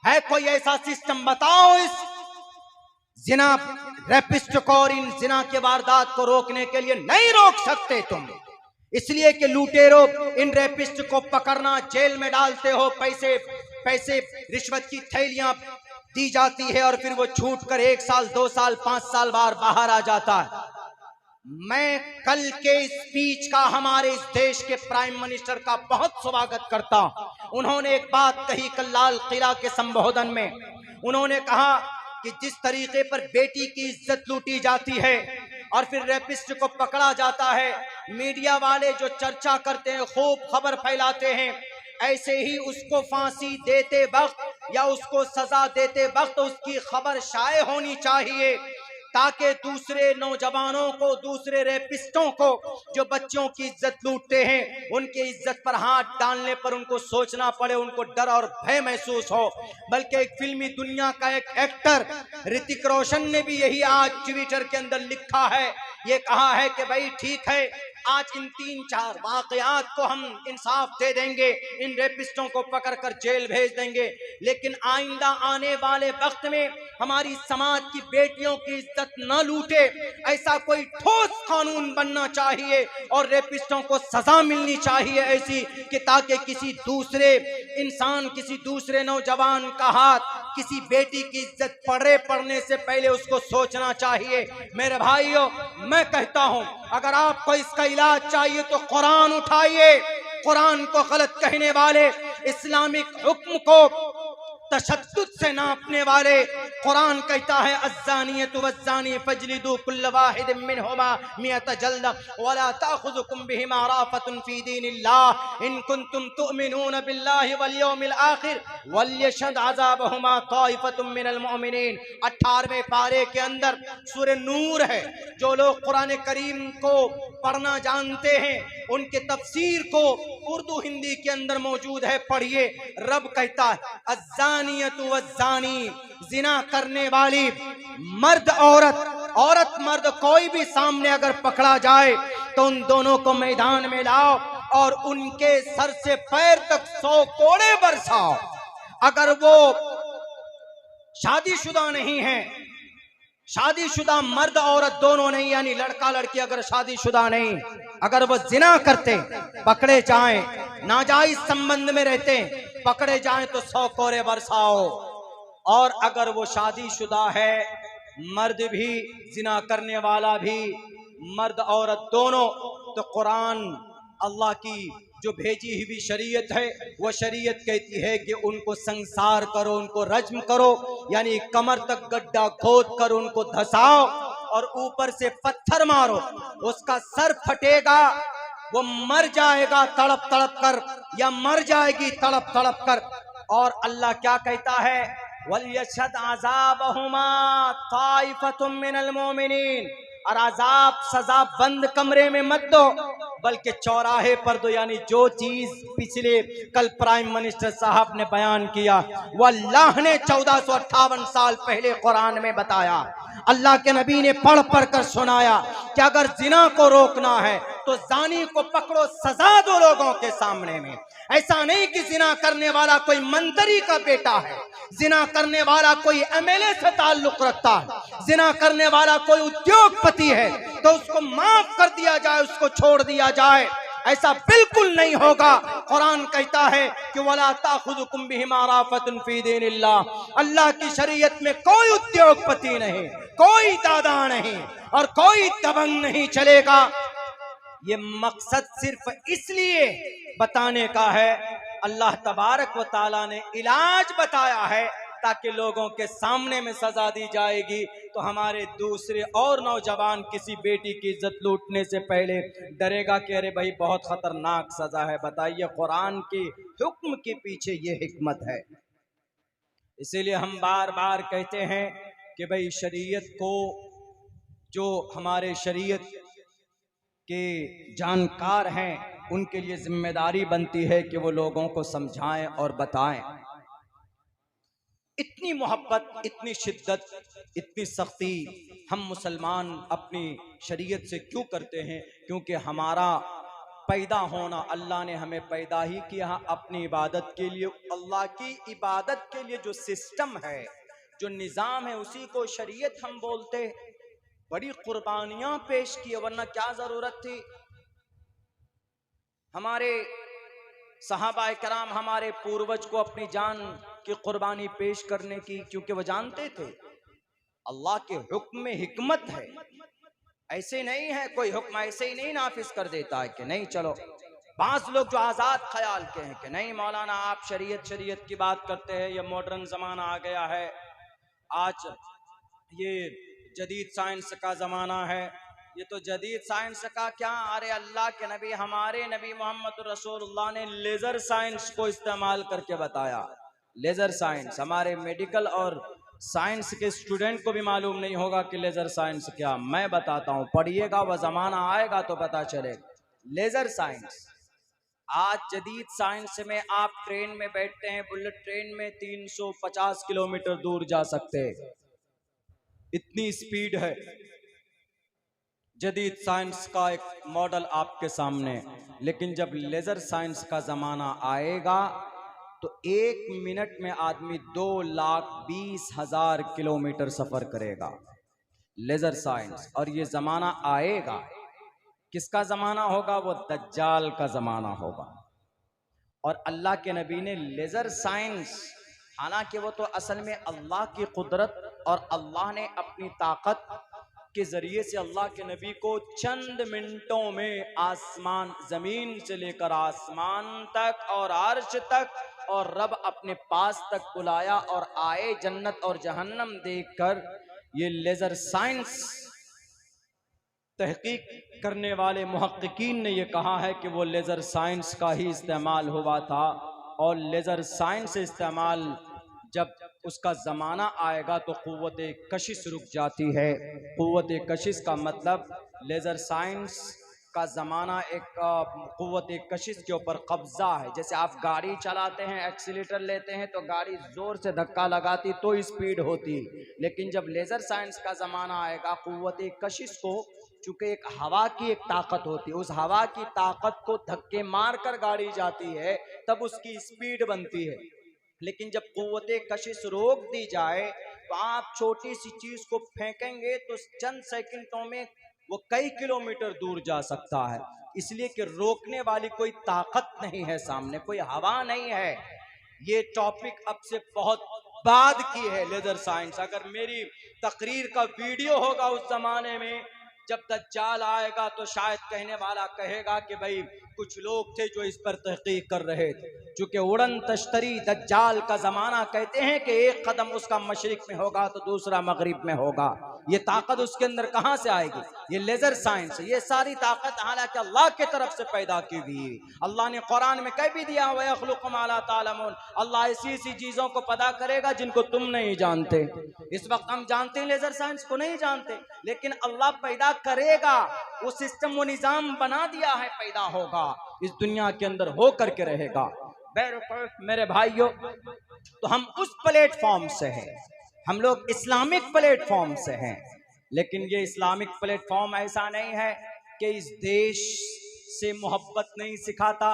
है कोई ऐसा सिस्टम बताओ इस जिना रेपिस्ट को और इन जिना के वारदात को रोकने के लिए। नहीं रोक सकते तुम, इसलिए कि लुटेरो इन रेपिस्ट को पकड़ना, जेल में डालते हो, पैसे पैसे रिश्वत की थैलियां दी जाती है और फिर वो छूट कर 1 साल 2 साल 5 साल बाद बाहर आ जाता है। मैं कल के स्पीच का हमारे इस देश के प्राइम मिनिस्टर का बहुत स्वागत करता हूं। उन्होंने एक बात कही कल लाल किला के संबोधन में। उन्होंने कहा कि जिस तरीके पर बेटी की इज्जत लूटी जाती है और फिर रेपिस्ट को पकड़ा जाता है, मीडिया वाले जो चर्चा करते हैं, खूब खबर फैलाते हैं, ऐसे ही उसको फांसी देते वक्त या उसको सजा देते वक्त उसकी खबर शाये होनी चाहिए, ताकि दूसरे नौजवानों को, दूसरे रेपिस्टों को जो बच्चों की इज्जत लूटते हैं, उनकी इज्जत पर हाथ डालने पर उनको सोचना पड़े, उनको डर और भय महसूस हो। बल्कि एक फिल्मी दुनिया का एक एक्टर ऋतिक रोशन ने भी यही आज ट्विटर के अंदर लिखा है, ये कहा है कि भाई ठीक है, आज इन 3-4 वाकयात को हम इंसाफ दे देंगे, इन रेपिस्टों को पकड़कर जेल भेज देंगे, लेकिन आइंदा आने वाले वक्त में हमारी समाज की बेटियों की इज्जत न लूटे, ऐसा कोई ठोस कानून बनना चाहिए और रेपिस्टों को सजा मिलनी चाहिए ऐसी कि ताकि किसी दूसरे इंसान, किसी दूसरे नौजवान का हाथ किसी बेटी की इज्जत पड़ने से पहले उसको सोचना चाहिए। मेरे भाइयों, मैं कहता हूं, अगर आपको इसका इलाज चाहिए तो कुरान उठाइए। कुरान को गलत कहने वाले, इस्लामिक हुक्म को तशद्दुद से नापने वाले, कुरान कहता है अज़्ज़ानियतु वज़्ज़ानी फजलिदू कुल्ल वाहिदिन मिनहुमा मिअता जल्दा वला ताख़ुज़ुकुम बिहिमा राफ़तुन फ़ी दीनिल्लाह इन कुंतुम तुअमिनून बिल्लाहि वल यौमिल आखिर वल्यशहद अज़ाबहुमा ताइफ़तुम मिनल मुअमिनीन। 18वें पारे के अंदर सूरह नूर है। जो लोग कुरान करीम को पढ़ना जानते हैं, उनके तफसीर को उर्दू हिंदी के अंदर मौजूद है, पढ़िए। रब कहता है अज़्ज़ानियतु वज़्ज़ानी, जिना करने वाली मर्द औरत मर्द कोई भी सामने अगर पकड़ा जाए तो उन दोनों को मैदान में लाओ और उनके सर से पैर तक 100 कोड़े बरसाओ। अगर वो शादीशुदा नहीं है, शादीशुदा मर्द औरत दोनों नहीं, यानी लड़का लड़की अगर शादीशुदा नहीं, अगर वो जिना करते पकड़े जाएं, नाजायज संबंध में रहते पकड़े जाएं तो 100 कोड़े बरसाओ। और अगर वो शादीशुदा है, मर्द भी जिना करने वाला भी, मर्द औरत दोनों, तो कुरान अल्लाह की जो भेजी हुई शरीयत है, वो शरीयत कहती है कि उनको संसार करो, उनको रज्म करो, यानी कमर तक गड्ढा खोद कर उनको धसाओ और ऊपर से पत्थर मारो, उसका सर फटेगा, वो मर जाएगा तड़प तड़प कर, या मर जाएगी तड़प तड़प कर। और अल्लाह क्या कहता है, वल्यशहद अज़ाबहुमा ताइफ़तुम मिनल मुमिनीन, और अजाब सजा बंद कमरे में मत दो, बल्कि चौराहे पर दो। यानी जो चीज पिछले कल प्राइम मिनिस्टर साहब ने बयान किया, वो अल्लाह ने 1458 साल पहले कुरान में बताया, अल्लाह के नबी ने पढ़ पढ़ कर सुनाया कि अगर जिना को रोकना है तो जानी को पकड़ो, सजा दो लोगों के सामने में। ऐसा नहीं कि जिना करने वाला कोई मंत्री का बेटा है, जिना करने वाला कोई एमएलए से ताल्लुक रखता है, जिना करने वाला कोई उद्योगपति है तो उसको माफ कर दिया जाए, उसको छोड़ दिया जाए। ऐसा बिल्कुल नहीं होगा। कुरान कहता है कि वला ताखुजुकुम बिहिमा राफतुन फी दीनिल्लाह, अल्लाह की शरीयत में कोई उद्योगपति नहीं, कोई दादा नहीं और कोई दबंग नहीं चलेगा। ये मकसद सिर्फ इसलिए बताने का है, अल्लाह तबारक व ताला ने इलाज बताया है ताकि लोगों के सामने में सजा दी जाएगी तो हमारे दूसरे और नौजवान किसी बेटी की इज्जत लूटने से पहले डरेगा कि अरे भाई बहुत खतरनाक सजा है। बताइए, कुरान के हुक्म के पीछे ये हिकमत है। इसीलिए हम बार बार कहते हैं कि भाई शरीयत को, जो हमारे शरीयत के जानकार हैं, उनके लिए जिम्मेदारी बनती है कि वो लोगों को समझाएं और बताएं। इतनी मोहब्बत, इतनी शिद्दत, इतनी सख्ती हम मुसलमान अपनी शरीयत से क्यों करते हैं? क्योंकि हमारा पैदा होना, अल्लाह ने हमें पैदा ही किया अपनी इबादत के लिए। अल्लाह की इबादत के लिए जो सिस्टम है, जो निज़ाम है, उसी को शरीयत हम बोलते। बड़ी कुर्बानियां पेश की, वरना क्या जरूरत थी। हमारे सहाबाए कराम, हमारे पूर्वज को अपनी जान की कुर्बानी पेश करने की, क्योंकि वो जानते थे अल्लाह के हुक्म में हिकमत है। ऐसे नहीं है कोई हुक्म ऐसे ही नहीं नाफिज कर देता है कि नहीं चलो। बास लोग जो आजाद ख्याल के हैं कि नहीं मौलाना आप शरीयत की बात करते हैं, ये मॉडर्न जमाना आ गया है, आज ये जदीद साइंस का जमाना है। ये तो जदीद साइंस का क्या, अरे अल्लाह के नबी, हमारे नबी मोहम्मद रसूलुल्लाह ने लेजर साइंस को इस्तेमाल करके बताया। लेजर साइंस, हमारे मेडिकल और साइंस के स्टूडेंट को भी मालूम नहीं होगा कि लेजर साइंस क्या। मैं बताता हूँ, पढ़िएगा, वह जमाना आएगा तो पता चलेगा। लेजर साइंस, आज जदीद साइंस में आप ट्रेन में बैठते हैं, बुलेट ट्रेन में 350 किलोमीटर दूर जा सकते हैं, इतनी स्पीड है। जदीद साइंस का एक मॉडल आपके सामने। लेकिन जब लेजर साइंस का जमाना आएगा तो 1 मिनट में आदमी 2,20,000 किलोमीटर सफर करेगा। Laser science. और ये जमाना आएगा, किसका जमाना होगा? वो दज्जाल का जमाना होगा। और अल्लाह के नबी ने लेजर साइंस, हालांकि वो तो असल में अल्लाह की कुदरत और अल्लाह ने अपनी ताकत के जरिए से अल्लाह के नबी को चंद मिनटों में आसमान, जमीन से लेकर आसमान तक और अर्श तक और रब अपने पास तक बुलाया और आए जन्नत और जहन्नम देखकर। ये लेजर साइंस तहकीक करने वाले मुहक्किकीन ने ये कहा है कि वो लेजर साइंस का ही इस्तेमाल हुआ था। और लेजर साइंस इस्तेमाल जब उसका ज़माना आएगा तो क़ुव्वत कशिश रुक जाती है। क़ुव्वत कशिश का मतलब लेज़र साइंस का ज़माना एक क़ुव्वत कशिश के ऊपर कब्ज़ा है। जैसे आप गाड़ी चलाते हैं, एक्सीलेटर लेते हैं तो गाड़ी ज़ोर से धक्का लगाती तो स्पीड होती, लेकिन जब लेज़र साइंस का ज़माना आएगा, क़ुव्वत कशिश को चूँकि एक हवा की एक ताकत होती है, उस हवा की ताकत को धक्के मार कर गाड़ी जाती है, तब उसकी स्पीड बनती है। लेकिन जब क़ुव्वत कशिश रोक दी जाए तो आप छोटी सी चीज़ को फेंकेंगे तो चंद सेकंडों में वो कई किलोमीटर दूर जा सकता है, इसलिए कि रोकने वाली कोई ताकत नहीं है सामने, कोई हवा नहीं है। ये टॉपिक अब से बहुत बाद की है लेजर साइंस। अगर मेरी तकरीर का वीडियो होगा उस जमाने में जब दज्जाल आएगा तो शायद कहने वाला कहेगा कि भाई कुछ लोग थे जो इस पर तहकीक कर रहे थे। चूंकि उड़न तश्तरी दज्जाल का जमाना कहते हैं कि एक कदम उसका मशरिक में होगा तो दूसरा मगरिब में होगा। ये ताकत उसके अंदर कहाँ से आएगी? ये लेजर साइंस, ये सारी ताकत हालांकि अल्लाह की तरफ से पैदा की हुई है। अल्लाह ने कुरान में कह भी दिया, व यख़्लुक़ु मा ला तालमून, अल्लाह ऐसी चीजों को पैदा करेगा जिनको तुम नहीं जानते। इस वक्त हम जानते हैं लेजर साइंस को नहीं जानते, लेकिन अल्लाह पैदा करेगा, वो सिस्टम वो निजाम बना दिया है, पैदा होगा, इस दुनिया के अंदर हो करके रहेगा। मेरे भाइयों, तो हम उस प्लेटफॉर्म से हैं, हम लोग इस्लामिक प्लेटफॉर्म से हैं। लेकिन ये इस्लामिक प्लेटफॉर्म ऐसा नहीं है कि इस देश से मोहब्बत नहीं सिखाता,